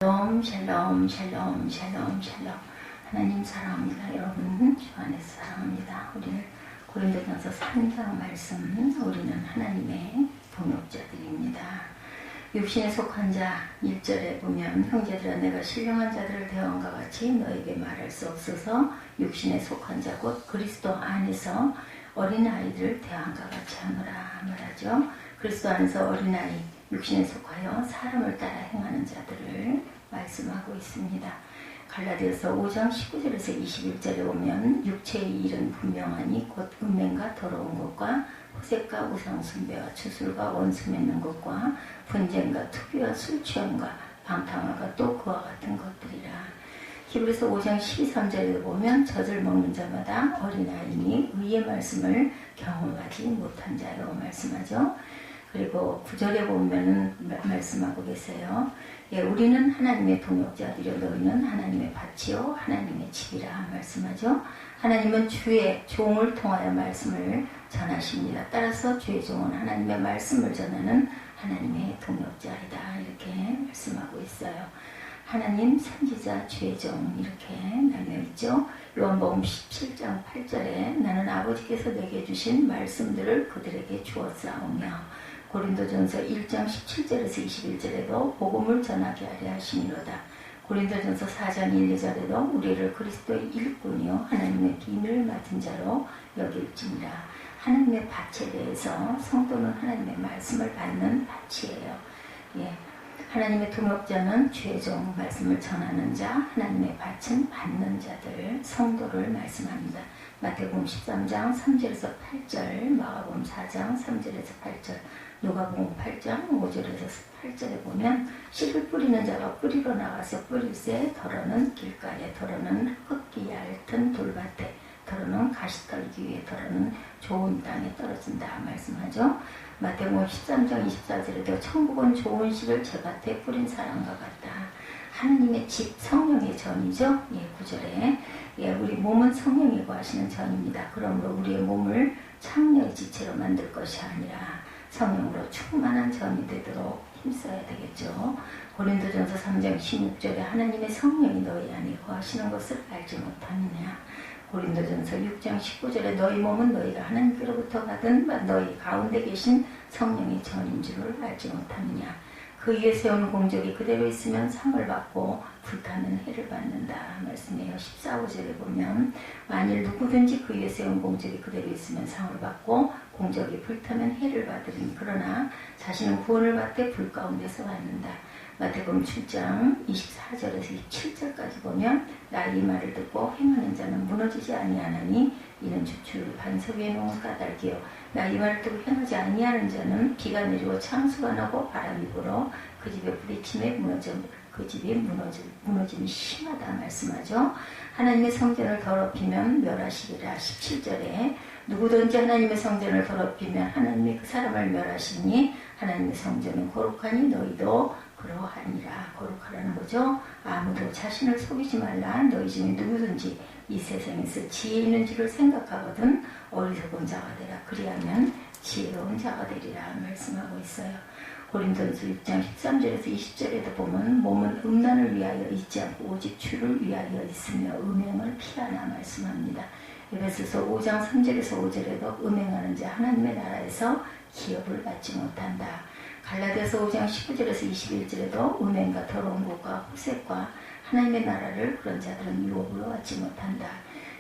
샬롬 샬롬 샬롬 샬롬 샬롬. 하나님 사랑합니다. 여러분 주 안에서 사랑합니다. 우리는 고린도전서 3장 말씀, 우리는 하나님의 동역자들입니다. 육신에 속한 자 1절에 보면, 형제들아 내가 신령한 자들을 대함과 같이 너에게 말할 수 없어서 육신에 속한 자 곧 그리스도 안에서 어린아이들을 대함과 같이 하노라 말하죠. 그리스도 안에서 어린아이, 육신에 속하여 사람을 따라 행하는 자들을 말씀하고 있습니다. 갈라디아서 5장 19절에서 21절에 보면, 육체의 일은 분명하니 곧 음행과 더러운 것과 호색과 우상숭배와 추술과 원수 맺는 것과 분쟁과 투기와 술취함과 방탕함과 또 그와 같은 것들이라. 히브리서 5장 12~13절에 보면, 젖을 먹는 자마다 어린아이니 의의 말씀을 경험하지 못한 자요 말씀하죠. 그리고 9절에 보면은 말씀하고 계세요. 예, 우리는 하나님의 동역자들이요 너희는 하나님의 밭이요 하나님의 집이라 말씀하죠. 하나님은 주의 종을 통하여 말씀을 전하십니다. 따라서 주의 종은 하나님의 말씀을 전하는 하나님의 동역자이다, 이렇게 말씀하고 있어요. 하나님 선지자 주의 종, 이렇게 나뉘어있죠. 요한복음 17장 8절에 나는 아버지께서 내게 주신 말씀들을 그들에게 주었사오며, 고린도전서 1장 17절에서 21절에도 복음을 전하게 하려 하시니로다. 고린도전서 4장 1, 2절에도 우리를 그리스도의 일꾼이요 하나님의 비밀을 맡은 자로 여길지니라. 하나님의 밭에 대해서 성도는 하나님의 말씀을 받는 밭이에요. 예. 하나님의 동역자는 주의 종, 말씀을 전하는 자, 하나님의 밭은 받는 자들, 성도를 말씀합니다. 마태복음 13장 3절에서 8절, 마가복음 4장 3절에서 8절, 누가복음 8장 5절에서 8절에 보면, 씨를 뿌리는 자가 뿌리로 나가서 뿌릴새 더러는 길가에, 더러는 흙기 얇은 돌밭에, 더러는 가시떨기 위에, 더러는 좋은 땅에 떨어진다 말씀하죠. 마태복음 13장 24절에도 천국은 좋은 씨를 제밭에 뿌린 사람과 같다. 하나님의 집, 성령의 전이죠. 예, 9절에 예, 우리 몸은 성령이 거하시는 전입니다. 그러므로 우리의 몸을 창녀의 지체로 만들 것이 아니라 성령으로 충만한 전이 되도록 힘써야 되겠죠. 고린도전서 3장 16절에 하나님의 성령이 너희 안에 거하시는 것을 알지 못하느냐. 고린도전서 6장 19절에 너희 몸은 너희가 하나님께로부터 받은 너희 가운데 계신 성령의 전인 줄을 알지 못하느냐. 그 위에 세운 공적이 그대로 있으면 상을 받고 불타는 해를 받는다 말씀해요. 14, 5절에 보면, 만일 누구든지 그 위에 세운 공적이 그대로 있으면 상을 받고 공적이 불타면 해를 받으리니, 그러나 자신은 구원을 받되 불 가운데서 받는다. 마태복음 7장 24절에서 27절까지 보면, 나 이 말을 듣고 행하는 자는 무너지지 아니하나니 이는 주추를 반석 위에 놓은 까닭이요, 나 이 말을 듣고 행하지 아니하는 자는 비가 내리고 창수가 나고 바람이 불어 그 집에 부딪힘에 그 집이 무너짐이 심하다 말씀하죠. 하나님의 성전을 더럽히면 멸하시리라. 17절에 누구든지 하나님의 성전을 더럽히면 하나님이 그 사람을 멸하시니 하나님의 성전은 거룩하니 너희도 그러하니라. 거룩하라는 거죠. 아무도 자신을 속이지 말라. 너희 중에 누구든지 이 세상에서 지혜 있는 줄을 생각하거든 어리석은 자가 되라. 그리하면 지혜로운 자가 되리라 말씀하고 있어요. 고린도전서 6장 13절에서 20절에도 보면, 몸은 음란을 위하여 있지 않고 오직 주를 위하여 있으며 음행을 피하나 말씀합니다. 에베소서 5장 3절에서 5절에도 음행하는 자 하나님의 나라에서 기업을 받지 못한다. 갈라디아서 5장 19절에서 21절에도 음행과 더러운 것과 호색과 하나님의 나라를 그런 자들은 유업으로 받지 못한다.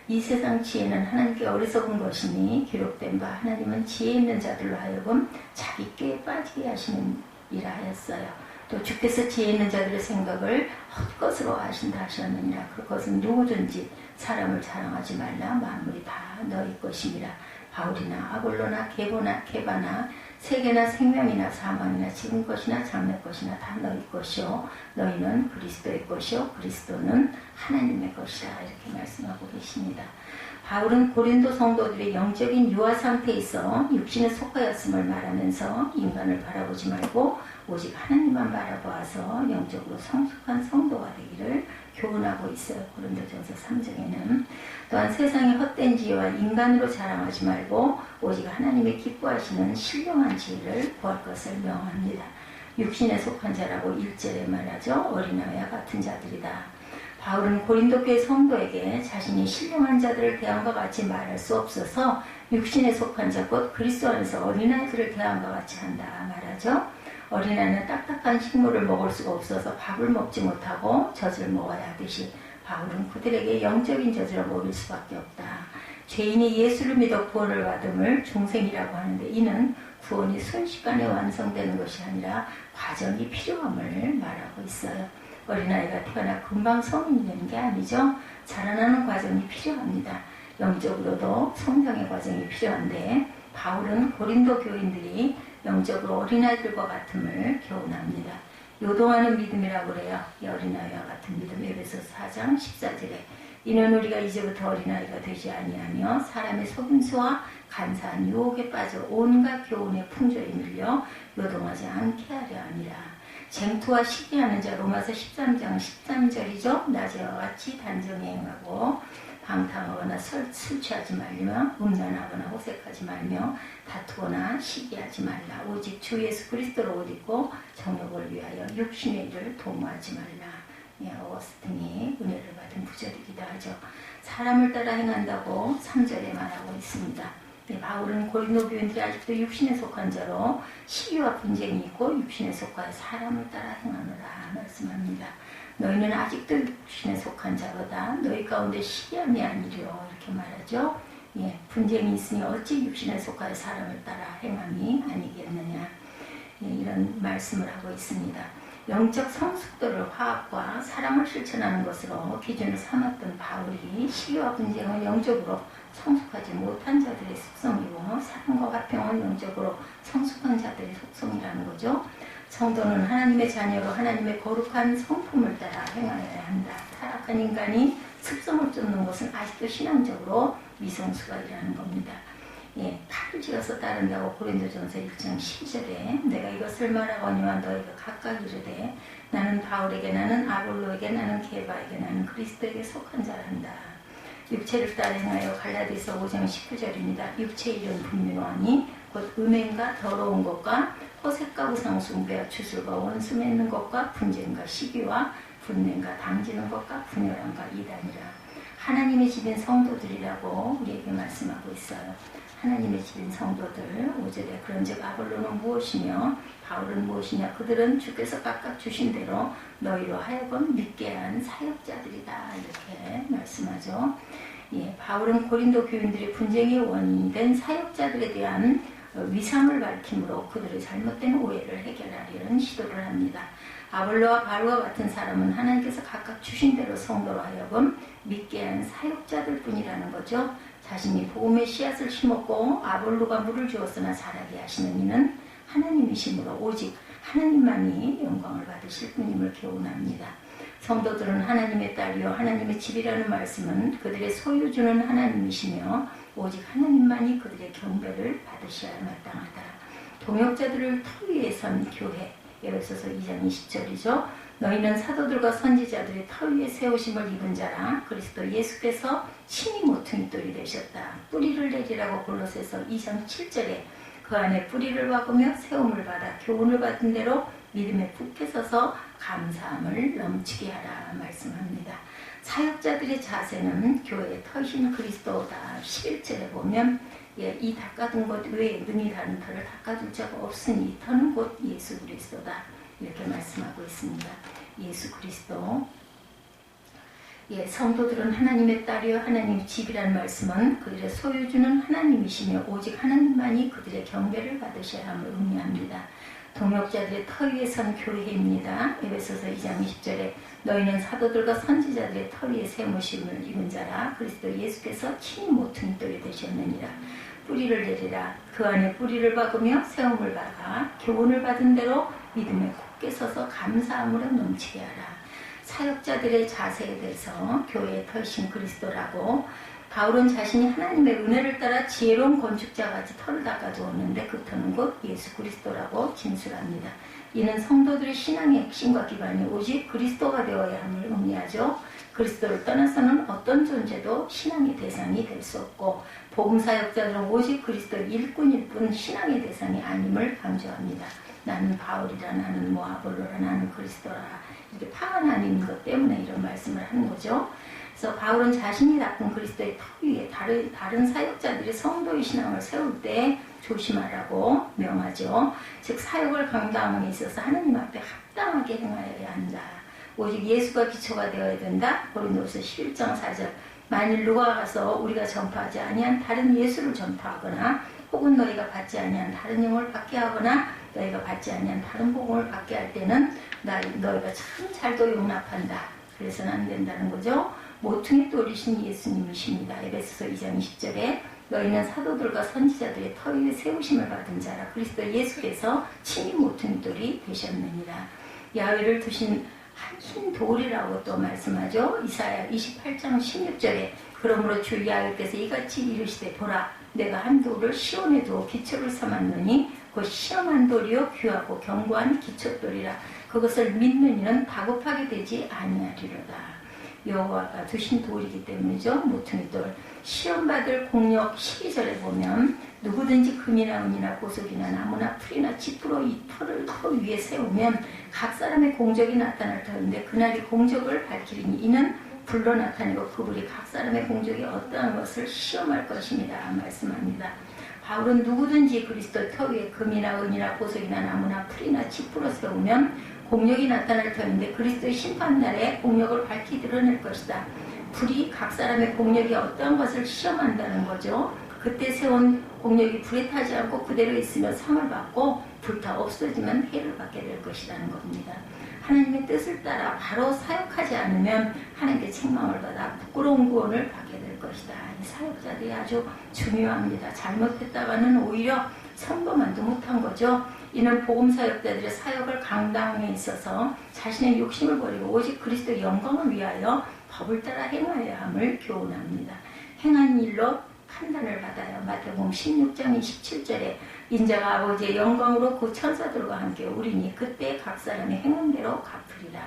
이 세상 지혜는 하나님께 어리석은 것이니 기록된 바 하나님은 지혜 있는 자들로 하여금 자기 꾀에 빠지게 하시는 이라 하였어요. 또 주께서 지혜 있는 자들의 생각을 헛것으로 하신다 하셨느니라. 그것은 누구든지 사람을 자랑하지 말라. 만물이 다 너희 것임이라. 바울이나 아볼로나 게보나 게바나 세계나 생명이나 사망이나 지금 것이나 장래 것이나 다 너희 것이요 너희는 그리스도의 것이요 그리스도는 하나님의 것이라, 이렇게 말씀하고 계십니다. 바울은 고린도 성도들의 영적인 유아 상태에 있어 육신에 속하였음을 말하면서 인간을 바라보지 말고 오직 하나님만 바라보아서 영적으로 성숙한 성도가 되기를 교훈하고 있어요. 고린도전서 3장에는 또한 세상의 헛된 지혜와 인간으로 자랑하지 말고 오직 하나님의 기뻐하시는 신령한 지혜를 구할 것을 명합니다. 육신에 속한 자라고 1절에 말하죠. 어린아이와 같은 자들이다. 바울은 고린도 교회 성도에게 자신이 신령한 자들을 대함과 같이 말할 수 없어서 육신에 속한 자 곧 그리스도 안에서 어린아이들을 대함과 같이 한다 말하죠. 어린아이는 딱딱한 식물을 먹을 수가 없어서 밥을 먹지 못하고 젖을 먹어야 하듯이 바울은 그들에게 영적인 젖을 먹일 수밖에 없다. 죄인이 예수를 믿어 구원을 받음을 중생이라고 하는데 이는 구원이 순식간에 완성되는 것이 아니라 과정이 필요함을 말하고 있어요. 어린아이가 태어나 금방 성인이 되는 게 아니죠. 자라나는 과정이 필요합니다. 영적으로도 성장의 과정이 필요한데 바울은 고린도 교인들이 영적으로 어린아이들과 같음을 교훈합니다. 요동하는 믿음이라고 그래요. 이 어린아이와 같은 믿음. 에베소서 4장 14절에 이는 우리가 이제부터 어린아이가 되지 아니하며 사람의 속임수와 간사한 유혹에 빠져 온갖 교훈의 풍조에 밀려 요동하지 않게 하려 함이라. 쟁투와 시기하는 자 로마서 13장 13절이죠. 낮에와 같이 단정히 행하고 방탕하거나 술 취하지 말며 음란하거나 호색하지 말며 다투거나 시기하지 말라. 오직 주 예수 그리스도를 옷 입고 정욕을 위하여 육신의 일을 도모하지 말라. 어거스틴이 은혜를 받은 구절이기도 하죠. 사람을 따라 행한다고 3절에 말하고 있습니다. 바울은 고린도 교인들이 아직도 육신에 속한 자로 시기와 분쟁이 있고 육신에 속하여 사람을 따라 행하노라 말씀합니다. 너희는 아직도 육신에 속한 자로다. 너희 가운데 시기함이 아니려 이렇게 말하죠. 분쟁이 있으니 어찌 육신에 속하여 사람을 따라 행함이 아니겠느냐. 이런 말씀을 하고 있습니다. 영적 성숙도를 화합과 사랑을 실천하는 것으로 기준을 삼았던 바울이 시기와 분쟁은 영적으로 성숙하지 못한 자들의 속성이고 사랑과 화평은 영적으로 성숙한 자들의 속성이라는 거죠. 성도는 하나님의 자녀로 하나님의 거룩한 성품을 따라 행하여야 한다. 타락한 인간이 습성을 쫓는 것은 아직도 신앙적으로 미성숙하리라는 겁니다. 팔을 지어서 따른다고 고린도전서 1장 10절에 내가 이것을 말하거니와 너희가 각각 이르되 나는 바울에게 나는 아볼로에게 나는 게바에게 나는 그리스도에게 속한 자란다. 육체를 따라 행하여 갈라디아서 5장 19절입니다. 육체의 일은 분묘하니 곧 음행과 더러운 것과 호색과 우상숭배와 주술과 원수 맺는 것과 분쟁과 시기와 분냄과 당지는 것과 분열함과 이단이라. 하나님의 집인 성도들이라고 우리에게 말씀하고 있어요. 하나님의 집인 성도들 5절에 그런즉 아볼로는 무엇이며 바울은 무엇이냐 그들은 주께서 각각 주신 대로 너희로 하여금 믿게 한 사역자들이다 이렇게 말씀하죠. 바울은 고린도 교인들의 분쟁의 원인이 된 사역자들에 대한 위상을 밝힘으로 그들의 잘못된 오해를 해결하려는 시도를 합니다. 아볼로와 바울과 같은 사람은 하나님께서 각각 주신 대로 성도로 하여금 믿게 한 사역자들 뿐이라는 거죠. 자신이 복음의 씨앗을 심었고 아볼로가 물을 주었으나 자라게 하시는 이는 하나님이시므로 오직 하나님만이 영광을 받으실 분임을 교훈합니다. 성도들은 하나님의 딸이요 하나님의 집이라는 말씀은 그들의 소유주는 하나님이시며 오직 하나님만이 그들의 경배를 받으셔야 마땅하다. 동역자들을 터 위에 선 교회 에베소서 2장 20절이죠. 너희는 사도들과 선지자들이 터 위에 세우심을 입은 자라 그리스도 예수께서 친히 모퉁이 돌이 되셨다. 뿌리를 내리라고 골로새서 2장 7절에 그 안에 뿌리를 박으며 세움을 받아 교훈을 받은 대로 믿음에 굳게 서서 감사함을 넘치게 하라 말씀합니다. 사역자들의 자세는 교회의 터이신 그리스도다. 11절에 보면 이 닦아둔 것 외에 능히 다른 터를 닦아줄 자가 없으니 이 터는 곧 예수 그리스도다. 이렇게 말씀하고 있습니다. 예수 그리스도. 성도들은 하나님의 딸이요 하나님의 집이라는 말씀은 그들의 소유주는 하나님이시며 오직 하나님만이 그들의 경배를 받으셔야 함을 의미합니다. 동역자들의 터 위에 선 교회입니다. 에베소서 2장 20절에 너희는 사도들과 선지자들의 터 위에 세우심을 입은 자라 그리스도 예수께서 친히 모퉁이 돌이 되셨느니라. 뿌리를 내리라. 그 안에 뿌리를 박으며 세움을 받아 교훈을 받은 대로 믿음에 굳게 서서 감사함으로 넘치게 하라. 사역자들의 자세에 대해서 교회의 터이신 그리스도라고 바울은 자신이 하나님의 은혜를 따라 지혜로운 건축자같이 터를 닦아주었는데 그 터는 곧 예수 그리스도라고 진술합니다. 이는 성도들의 신앙의 핵심과 기반이 오직 그리스도가 되어야 함을 의미하죠. 그리스도를 떠나서는 어떤 존재도 신앙의 대상이 될 수 없고 복음사역자들은 오직 그리스도의 일꾼일 뿐 신앙의 대상이 아님을 강조합니다. 나는 바울이라, 나는 뭐 아볼로라, 나는 그리스도라 이렇게 파악하는 것 때문에 이런 말씀을 하는 거죠. 그래서 바울은 자신이 닦은 그리스도의 터 위에 다른 사역자들이 성도의 신앙을 세울 때 조심하라고 명하죠. 즉 사역을 감당함에 있어서 하나님 앞에 합당하게 행하여야 한다. 오직 예수가 기초가 되어야 된다. 고린도후서 11장 4절. 만일 누가 가서 우리가 전파하지 아니한 다른 예수를 전파하거나 혹은 너희가 받지 아니한 다른 영을 받게 하거나 너희가 받지 아니한 다른 복음을 받게 할 때는 너희가 참 잘도 용납한다. 그래서는 안 된다는 거죠. 모퉁이 돌이신 예수님이십니다. 에베소서 2장 20절에 너희는 사도들과 선지자들의 터 위에 세우심을 받은 자라 그리스도 예수께서 친히 모퉁이 돌이 되셨느니라. 야훼를 두신 흰 돌이라고 또 말씀하죠. 이사야 28장 16절에 그러므로 주 야훼께서 이같이 이르시되 보라 내가 한 돌을 시온에 두어 기초를 삼았느니 곧 시험한 돌이요 귀하고 견고한 기초돌이라. 그것을 믿는 이는 다급하게 되지 아니하리로다. 여호와가 두신 돌이기 때문이죠. 모퉁이돌. 시험받을 공력 12절에 보면 누구든지 금이나 은이나 보석이나 나무나 풀이나 지푸로 이 털을 터 위에 세우면 각 사람의 공적이 나타날 터인데 그날이 공적을 밝히리니 이는 불로 나타내고 그불이 각 사람의 공적이 어떠한 것을 시험할 것입니다. 말씀합니다. 바울은 누구든지 그리스도 터 위에 금이나 은이나 보석이나 나무나 풀이나 지푸로 세우면 공력이 나타날 터인데 그리스도의 심판날에 공력을 밝히 드러낼 것이다. 불이 각 사람의 공력이 어떠한 것을 시험한다는 거죠. 그때 세운 공력이 불에 타지 않고 그대로 있으면 상을 받고 불타 없어지면 해를 받게 될 것이라는 겁니다. 하나님의 뜻을 따라 바로 사역하지 않으면 하나님께 책망을 받아 부끄러운 구원을 받게 될 것이다. 이 사역자들이 아주 중요합니다. 잘못했다가는 오히려 선거만도 못한 거죠. 이는 복음사역자들의 사역을 강당에 있어서 자신의 욕심을 버리고 오직 그리스도의 영광을 위하여 법을 따라 행하여야 함을 교훈합니다. 행한 일로 판단을 받아요. 마태복음 16장 27절에 인자가 아버지의 영광으로 그 천사들과 함께 오리니 그때 각 사람의 행한 대로 갚으리라.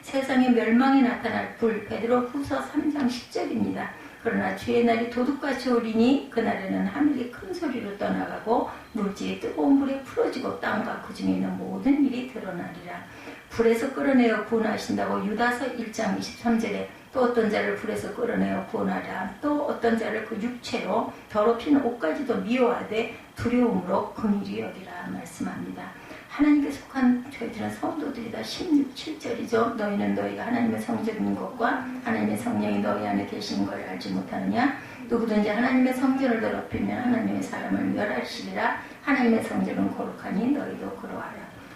세상에 멸망이 나타날 불 베드로후서 3장 10절입니다. 그러나 주의 날이 도둑같이 오리니 그날에는 하늘이 큰 소리로 떠나가고 물질이 뜨거운 불에 풀어지고 땅과 그 중에 있는 모든 일이 드러나리라. 불에서 끌어내어 구원하신다고 유다서 1장 23절에 또 어떤 자를 불에서 끌어내어 구원하라. 또 어떤 자를 그 육체로 더럽힌 옷까지도 미워하되 두려움으로 긍휼히 여기라 말씀합니다. 하나님께 속한 저희들은 성도들이다. 16.7절이죠. 너희는 너희가 하나님의 성전인 것과 하나님의 성령이 너희 안에 계신 걸 알지 못하느냐. 누구든지 하나님의 성전을 더럽히면 하나님의 사람을 멸하시리라. 하나님의 성전은 거룩하니 너희도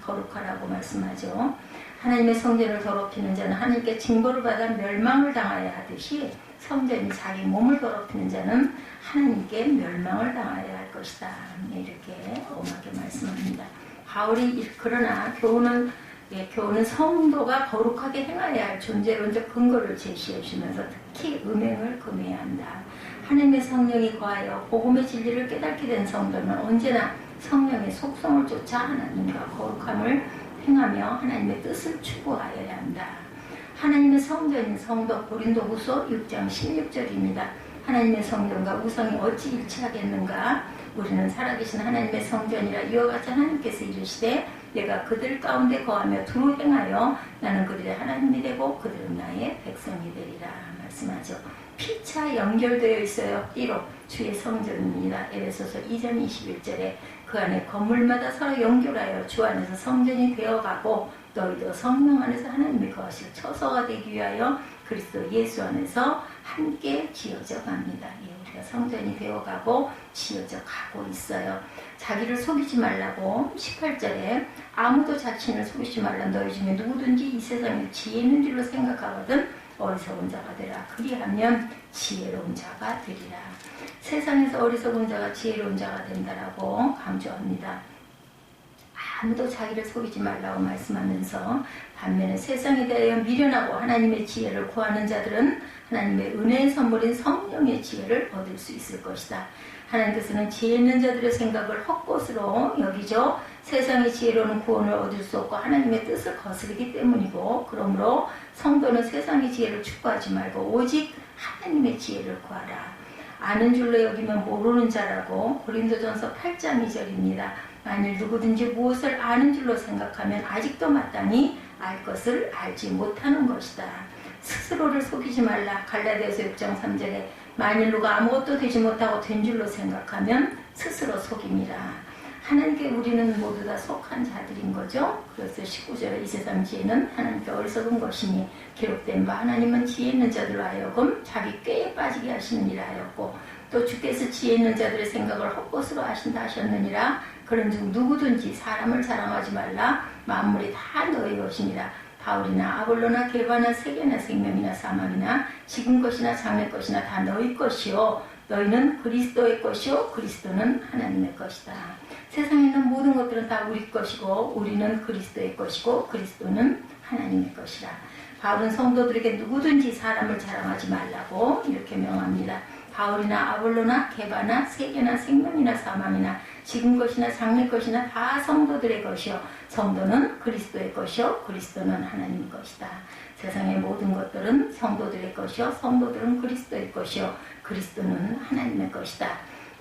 거룩하라고 말씀하죠. 하나님의 성전을 더럽히는 자는 하나님께 징벌을 받아 멸망을 당하여 하듯이 성전이 자기 몸을 더럽히는 자는 하나님께 멸망을 당하여 할 것이다. 이렇게 엄하게 말씀합니다. 바울이 그러나 교훈은 성도가 거룩하게 행해야 할 존재론적 근거를 제시해 주면서 특히 음행을 금해야 한다. 하나님의 성령이 거하여 복음의 진리를 깨닫게 된 성도는 언제나 성령의 속성을 쫓아 하나님과 거룩함을 행하며 하나님의 뜻을 추구하여야 한다. 하나님의 성전인 성도 고린도후서 6장 16절입니다. 하나님의 성전과 우상이 어찌 일치하겠는가? 우리는 살아계신 하나님의 성전이라 이와 같이 하나님께서 이르시되 내가 그들 가운데 거하며 두루 행하여 나는 그들의 하나님이 되고 그들은 나의 백성이 되리라 말씀하죠. 피차 연결되어 있어요. 띠로 주의 성전입니다. 에베소서 2장 21절에 그 안에 건물마다 서로 연결하여 주 안에서 성전이 되어가고 너희도 성령 안에서 하나님이 거하실 처소가 되기 위하여 그리스도 예수 안에서 함께 지어져 갑니다. 우리가 성전이 되어가고 지어져 가고 있어요. 자기를 속이지 말라고 18절에 아무도 자신을 속이지 말라. 너희 중에 누구든지 이 세상에 지혜 있는 줄로 생각하거든 어리석은 자가 되라. 그리하면 지혜로운 자가 되리라. 세상에서 어리석은 자가 지혜로운 자가 된다라고 강조합니다. 아무도 자기를 속이지 말라고 말씀하면서 반면에 세상에 대하여 미련하고 하나님의 지혜를 구하는 자들은 하나님의 은혜의 선물인 성령의 지혜를 얻을 수 있을 것이다. 하나님께서는 지혜 있는 자들의 생각을 헛것으로 여기죠. 세상의 지혜로는 구원을 얻을 수 없고 하나님의 뜻을 거스르기 때문이고 그러므로 성도는 세상의 지혜를 추구하지 말고 오직 하나님의 지혜를 구하라. 아는 줄로 여기면 모르는 자라고 고린도전서 8장 2절입니다. 만일 누구든지 무엇을 아는 줄로 생각하면 아직도 마땅히 알 것을 알지 못하는 것이다. 스스로를 속이지 말라. 갈라디아서 6장 3절에 만일 누가 아무것도 되지 못하고 된 줄로 생각하면 스스로 속임이라. 하나님께 우리는 모두 다 속한 자들인 거죠. 그래서 19절에 이 세상 지혜는 하나님께 어리석은 것이니 기록된 바 하나님은 지혜 있는 자들로 하여금 자기 꾀에 빠지게 하시느니라 하였고 또 주께서 지혜 있는 자들의 생각을 헛것으로 하신다 하셨느니라. 그런즉 누구든지 사람을 자랑하지 말라. 만물이 다 너희 것이니라. 바울이나 아볼로나 게바나 세계나 생명이나 사망이나 지금 것이나 장래 것이나 다 너희 것이요 너희는 그리스도의 것이요 그리스도는 하나님의 것이다. 세상에 있는 모든 것들은 다 우리 것이고 우리는 그리스도의 것이고 그리스도는 하나님의 것이라. 바울은 성도들에게 누구든지 사람을 자랑하지 말라고 이렇게 명합니다. 바울이나 아볼로나 게바나 세계나 생명이나 사망이나 지금 것이나 장래 것이나 다 성도들의 것이요 성도는 그리스도의 것이요 그리스도는 하나님의 것이다. 세상의 모든 것들은 성도들의 것이요 성도들은 그리스도의 것이요 그리스도는 하나님의 것이다.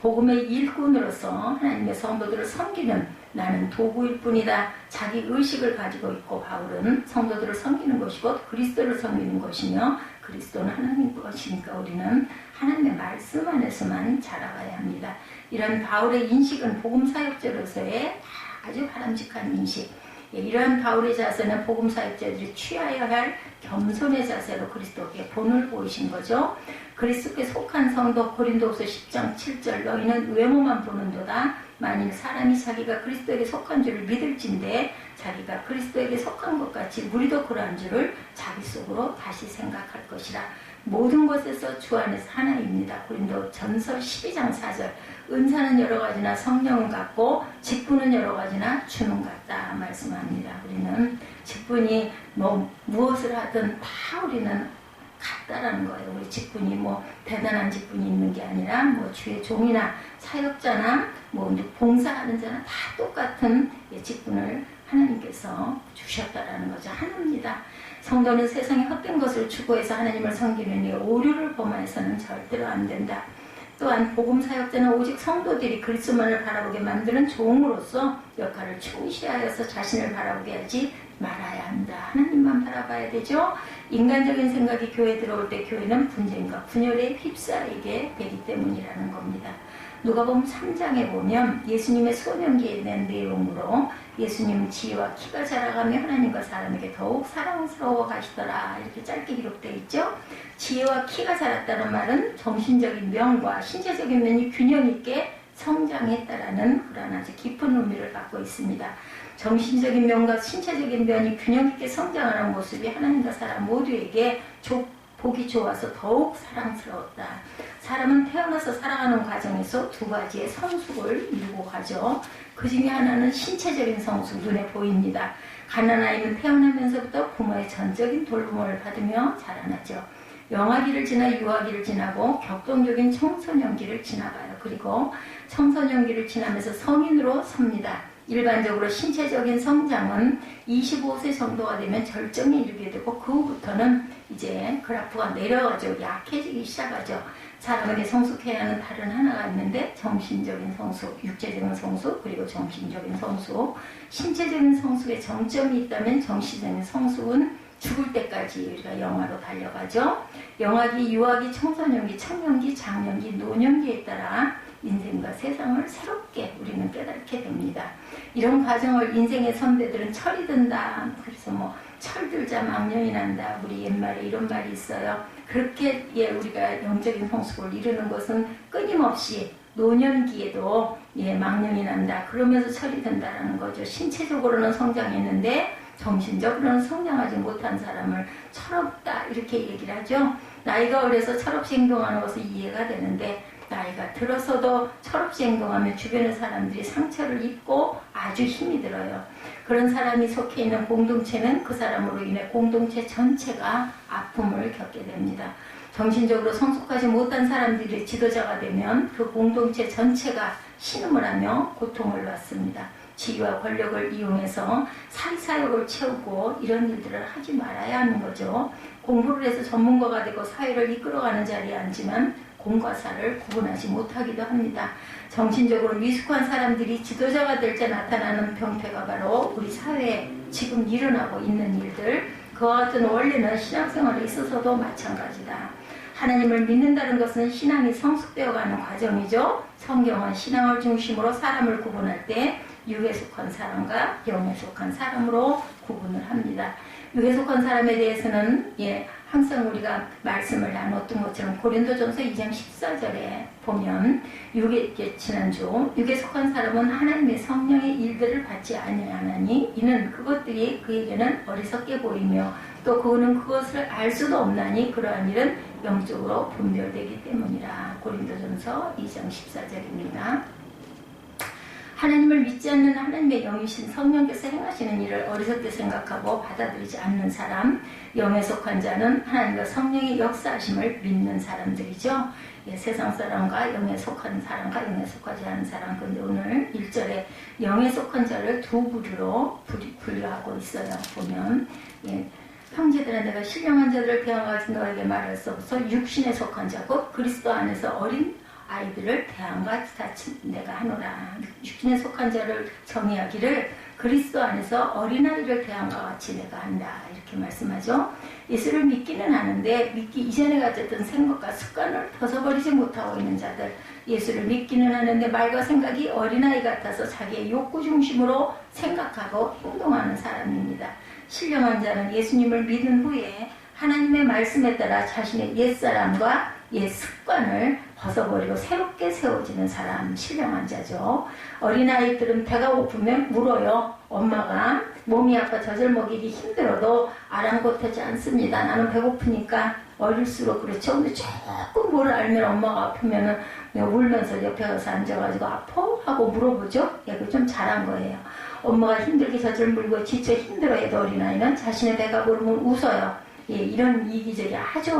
복음의 일꾼으로서 하나님의 성도들을 섬기는 나는 도구일 뿐이다. 자기 의식을 가지고 있고 바울은 성도들을 섬기는 것이고 그리스도를 섬기는 것이며 그리스도는 하나님 것이니까 우리는 하나님의 말씀 안에서만 자라가야 합니다. 이런 바울의 인식은 복음 사역자로서의 아주 바람직한 인식. 이러한 바울의 자세는 복음 사역자들이 취하여야 할 겸손의 자세로 그리스도께 본을 보이신 거죠. 그리스도께 속한 성도 고린도후서 10장 7절 너희는 외모만 보는도다. 만일 사람이 자기가 그리스도에게 속한 줄을 믿을진데 자기가 그리스도에게 속한 것 같이 우리도 그러한 줄을 자기 속으로 다시 생각할 것이라. 모든 것에서 주 안에서 하나입니다. 고린도전서 12장 4절 은사는 여러 가지나 성령은 같고 직분은 여러 가지나 주는 같다 말씀합니다. 우리는 직분이 무엇을 하든 다 우리는 같다라는 거예요. 우리 직분이 대단한 직분이 있는 게 아니라 주의 종이나 사역자나 봉사하는 자나 다 똑같은 직분을 하나님께서 주셨다라는 거죠. 하나입니다. 성도는 세상에 헛된 것을 추구해서 하나님을 섬기는 이 오류를 범하여서는 절대로 안 된다. 또한 복음 사역자는 오직 성도들이 그리스도만을 바라보게 만드는 종으로서 역할을 충실하여서 자신을 바라보게 하지 말아야 한다. 하나님만 바라봐야 되죠. 인간적인 생각이 교회에 들어올 때 교회는 분쟁과 분열에 휩싸이게 되기 때문이라는 겁니다. 누가복음 3장에 보면 예수님의 소년기에 대한 내용으로 예수님 지혜와 키가 자라가며 하나님과 사람에게 더욱 사랑스러워 가시더라 이렇게 짧게 기록되어 있죠. 지혜와 키가 자랐다는 말은 정신적인 면과 신체적인 면이 균형 있게 성장했다라는 그런 아주 깊은 의미를 갖고 있습니다. 정신적인 면과 신체적인 면이 균형 있게 성장하는 모습이 하나님과 사람 모두에게 보기 좋아서 더욱 사랑스러웠다. 사람은 태어나서 살아가는 과정에서 두 가지의 성숙을 이루고 가죠. 그 중에 하나는 신체적인 성숙, 눈에 보입니다. 갓난아이는 태어나면서부터 부모의 전적인 돌봄을 받으며 자라나죠. 영아기를 지나 유아기를 지나고 격동적인 청소년기를 지나가요. 그리고 청소년기를 지나면서 성인으로 섭니다. 일반적으로 신체적인 성장은 25세 정도가 되면 절정에 이르게 되고 그 후부터는 이제 그래프가 내려가죠. 약해지기 시작하죠. 사람에게 성숙해야 하는 다른 하나가 있는데 정신적인 성숙, 육체적인 성숙, 그리고 정신적인 성숙. 신체적인 성숙에 정점이 있다면 정신적인 성숙은 죽을 때까지 우리가 영화로 달려가죠. 영아기, 유아기, 청소년기, 청년기, 장년기, 노년기에 따라 인생과 세상을 새롭게 우리는 깨닫게 됩니다. 이런 과정을 인생의 선배들은 철이 든다. 그래서 철들자 망령이 난다. 우리 옛말에 이런 말이 있어요. 그렇게 우리가 영적인 성숙을 이루는 것은 끊임없이 노년기에도 망령이 난다. 그러면서 철이 든다라는 거죠. 신체적으로는 성장했는데 정신적으로는 성장하지 못한 사람을 철없다 이렇게 얘기를 하죠. 나이가 어려서 철없이 행동하는 것은 이해가 되는데 나이가 들어서도 철없이 행동하면 주변의 사람들이 상처를 입고 아주 힘이 들어요. 그런 사람이 속해 있는 공동체는 그 사람으로 인해 공동체 전체가 아픔을 겪게 됩니다. 정신적으로 성숙하지 못한 사람들이 지도자가 되면 그 공동체 전체가 신음을 하며 고통을 받습니다. 지위와 권력을 이용해서 사회사역을 채우고 이런 일들을 하지 말아야 하는 거죠. 공부를 해서 전문가가 되고 사회를 이끌어가는 자리에 앉지만 공과 사를 구분하지 못하기도 합니다. 정신적으로 미숙한 사람들이 지도자가 될 때 나타나는 병폐가 바로 우리 사회에 지금 일어나고 있는 일들, 그와 같은 원리는 신앙생활에 있어서도 마찬가지다. 하나님을 믿는다는 것은 신앙이 성숙되어가는 과정이죠. 성경은 신앙을 중심으로 사람을 구분할 때 육에 속한 사람과 영에 속한 사람으로 구분을 합니다. 육에 속한 사람에 대해서는 항상 우리가 말씀을 나눴던 것처럼 고린도전서 2장 14절에 보면 지난주 육에 속한 사람은 하나님의 성령의 일들을 받지 아니하나니 이는 그것들이 그에게는 어리석게 보이며 또 그는 그것을 알 수도 없나니 그러한 일은 영적으로 분별되기 때문이라. 고린도전서 2장 14절입니다. 하나님을 믿지 않는 하나님의 영이신 성령께서 행하시는 일을 어리석게 생각하고 받아들이지 않는 사람, 영에 속한 자는 하나님과 성령의 역사하심을 믿는 사람들이죠. 세상 사람과 영에 속한 사람과 영에 속하지 않은 사람. 근데 오늘 1절에 영에 속한 자를 두 부류로 분류하고 있어요. 보면 형제들아 내가 신령한 자들을 대항하지 너에게 말할 수 없어 육신에 속한 자고 그리스도 안에서 어린 아이들을 대항과 같이 내가 하노라. 육신에 속한 자를 정의하기를 그리스도 안에서 어린아이를 대항과 같이 내가 한다. 이렇게 말씀하죠. 예수를 믿기는 하는데 믿기 이전에 가졌던 생각과 습관을 벗어버리지 못하고 있는 자들. 예수를 믿기는 하는데 말과 생각이 어린아이 같아서 자기의 욕구 중심으로 생각하고 행동하는 사람입니다. 신령한 자는 예수님을 믿은 후에 하나님의 말씀에 따라 자신의 옛사람과 옛 습관을 벗어버리고 새롭게 세워지는 사람, 신령한 자죠. 어린아이들은 배가 고프면 물어요. 엄마가 몸이 아파 젖을 먹이기 힘들어도 아랑곳하지 않습니다. 나는 배고프니까. 어릴수록 그렇죠. 근데 조금 뭘 알면 엄마가 아프면은 울면서 옆에 가서 앉아가지고 아파? 하고 물어보죠. 그거 좀 잘한 거예요. 엄마가 힘들게 젖을 물고 지쳐 힘들어해도 어린아이는 자신의 배가 부르면 웃어요. 이런 이기적이 아주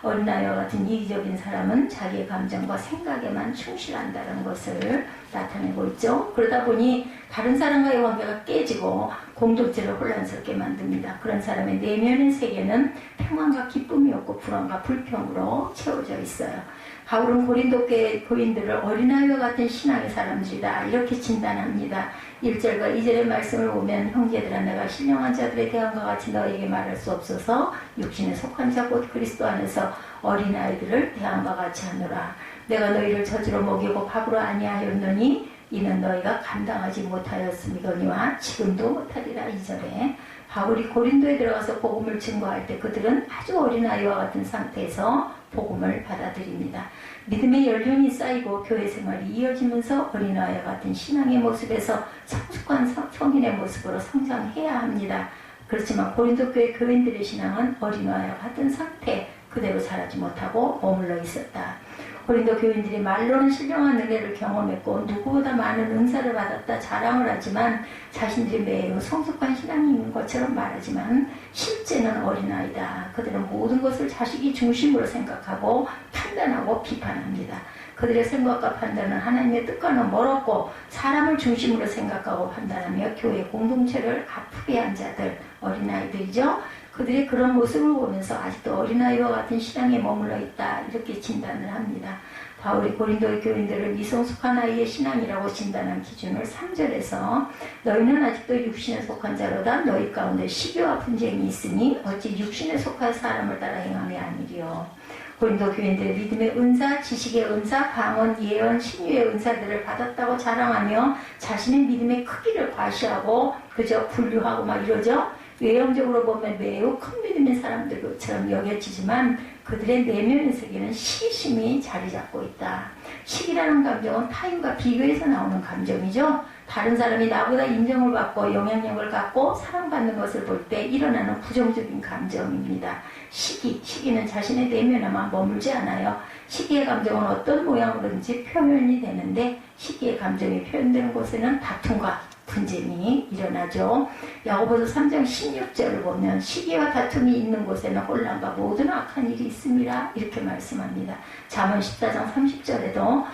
어린아이와 같은 이기적인 사람은 자기의 감정과 생각에만 충실한다는 것을 나타내고 있죠. 그러다 보니 다른 사람과의 관계가 깨지고 공동체를 혼란스럽게 만듭니다. 그런 사람의 내면의 세계는 평안과 기쁨이 없고 불안과 불평으로 채워져 있어요. 바울은 고린도 교회 교인들을 어린아이와 같은 신앙의 사람들이다 이렇게 진단합니다. 1절과 2절의 말씀을 보면 형제들아 내가 신령한 자들에 대한 것 같이 너에게 말할 수 없어서 육신에 속한 자 곧 그리스도 안에서 어린아이들을 대한과 같이 하노라. 내가 너희를 젖으로 먹이고 밥으로 아니하였노니 이는 너희가 감당하지 못하였음이거니와 지금도 못하리라. 2절에 바울이 고린도에 들어가서 복음을 증거할 때 그들은 아주 어린아이와 같은 상태에서 복음을 받아들입니다. 믿음의 연륜이 쌓이고 교회 생활이 이어지면서 어린아이와 같은 신앙의 모습에서 성숙한 성인의 모습으로 성장해야 합니다. 그렇지만 고린도 교회 교인들의 신앙은 어린아이와 같은 상태 그대로 자라지 못하고 머물러 있었다. 고린도 교인들이 말로는 신령한 은혜를 경험했고 누구보다 많은 은사를 받았다 자랑을 하지만 자신들이 매우 성숙한 신앙인인 것처럼 말하지만 실제는 어린아이다. 그들은 모든 것을 자식이 중심으로 생각하고 판단하고 비판합니다. 그들의 생각과 판단은 하나님의 뜻과는 멀었고 사람을 중심으로 생각하고 판단하며 교회 공동체를 아프게 한 자들, 어린아이들이죠. 그들이 그런 모습을 보면서 아직도 어린아이와 같은 신앙에 머물러 있다 이렇게 진단을 합니다. 바울이 고린도의 교인들을 미성숙한 아이의 신앙이라고 진단한 기준을 3절에서 너희는 아직도 육신에 속한 자로다 너희 가운데 시기와 분쟁이 있으니 어찌 육신에 속한 사람을 따라 행함이 아니리요. 고린도 교인들의 믿음의 은사, 지식의 은사, 방언, 예언, 신유의 은사들을 받았다고 자랑하며 자신의 믿음의 크기를 과시하고 그저 분류하고 막 이러죠. 외형적으로 보면 매우 큰 믿음의 사람들처럼 여겨지지만 그들의 내면의 세계는 시기심이 자리 잡고 있다. 시기라는 감정은 타인과 비교해서 나오는 감정이죠. 다른 사람이 나보다 인정을 받고 영향력을 갖고 사랑받는 것을 볼 때 일어나는 부정적인 감정입니다. 시기는 자신의 내면에만 머물지 않아요. 시기의 감정은 어떤 모양으로든지 표현이 되는데 시기의 감정이 표현되는 곳에는 다툼과 분쟁이 일어나죠. 야고보서 3장 16절을 보면 시기와 다툼이 있는 곳에는 혼란과 모든 악한 일이 있음이라 이렇게 말씀합니다. 잠언 14장 30절에도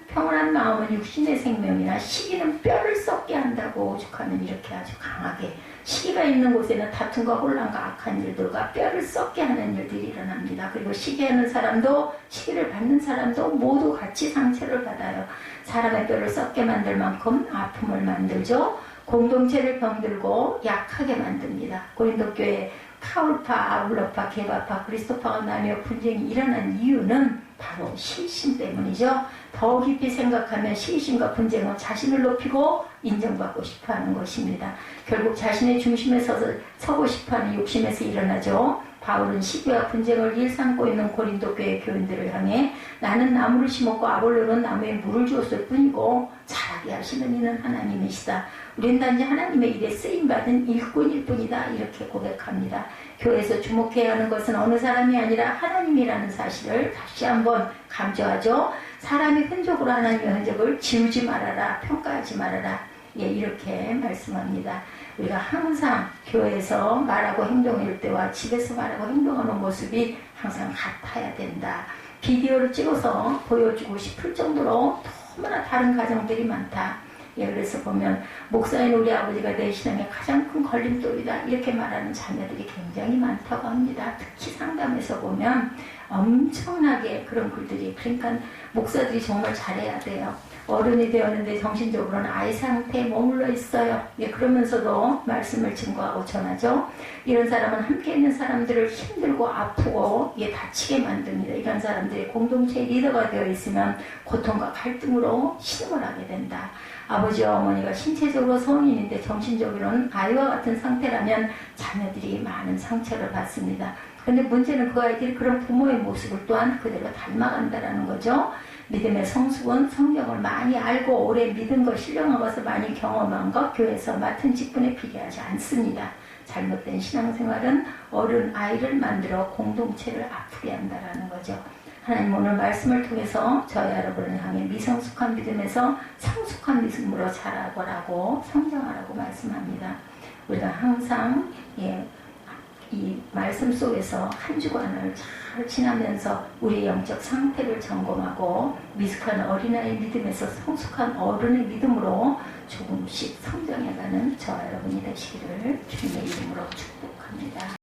평온한 마음은 육신의 생명이나 시기는 뼈를 썩게 한다고 오죽하면 이렇게 아주 강하게 시기가 있는 곳에는 다툼과 혼란과 악한 일들과 뼈를 썩게 하는 일들이 일어납니다. 그리고 시기하는 사람도 시기를 받는 사람도 모두 같이 상처를 받아요. 사람의 뼈를 썩게 만들 만큼 아픔을 만들죠. 공동체를 병들고 약하게 만듭니다. 고린도 교회 카울파, 아울러파, 게바파, 그리스도파가 나뉘어 분쟁이 일어난 이유는 바로 시기심 때문이죠. 더 깊이 생각하면 시기심과 분쟁은 자신을 높이고 인정받고 싶어하는 것입니다. 결국 자신의 중심에 서고 싶어하는 욕심에서 일어나죠. 바울은 시기와 분쟁을 일삼고 있는 고린도 교회 교인들을 향해 나는 나무를 심었고 아볼로는 나무에 물을 주었을 뿐이고 자라게 하시는 이는 하나님이시다. 우리는 단지 하나님의 일에 쓰임받은 일꾼일 뿐이다. 이렇게 고백합니다. 교회에서 주목해야 하는 것은 어느 사람이 아니라 하나님이라는 사실을 다시 한번 강조하죠. 사람의 흔적으로 하나님의 흔적을 지우지 말아라. 평가하지 말아라. 예, 이렇게 말씀합니다. 우리가 항상 교회에서 말하고 행동할 때와 집에서 말하고 행동하는 모습이 항상 같아야 된다. 비디오를 찍어서 보여주고 싶을 정도로 너무나 다른 가정들이 많다. 예, 그래서 보면 목사인 우리 아버지가 내 신앙의 가장 큰 걸림돌이다. 이렇게 말하는 자녀들이 굉장히 많다고 합니다. 특히 상담에서 보면 엄청나게 그런 글들이, 그러니까 목사들이 정말 잘해야 돼요. 어른이 되었는데 정신적으로는 아이 상태에 머물러 있어요. 예, 그러면서도 말씀을 증거하고 전하죠. 이런 사람은 함께 있는 사람들을 힘들고 아프고 다치게 만듭니다. 이런 사람들이 공동체의 리더가 되어 있으면 고통과 갈등으로 신음을 하게 된다. 아버지와 어머니가 신체적으로 성인인데 정신적으로는 아이와 같은 상태라면 자녀들이 많은 상처를 받습니다. 그런데 문제는 그 아이들이 그런 부모의 모습을 또한 그대로 닮아간다는 거죠. 믿음의 성숙은 성경을 많이 알고 오래 믿은 것, 신령한 것을 많이 경험한 것, 교회에서 맡은 직분에 비례하지 않습니다. 잘못된 신앙생활은 어른, 아이를 만들어 공동체를 아프게 한다는 거죠. 하나님 오늘 말씀을 통해서 저희 여러분을 향해 미성숙한 믿음에서 성숙한 믿음으로 자라고라고 성장하라고 말씀합니다. 우리가 항상 이 말씀 속에서 한 주간을 잘 지나면서 우리의 영적 상태를 점검하고 미숙한 어린아이의 믿음에서 성숙한 어른의 믿음으로 조금씩 성장해가는 저와 여러분이 되시기를 주님의 이름으로 축복합니다.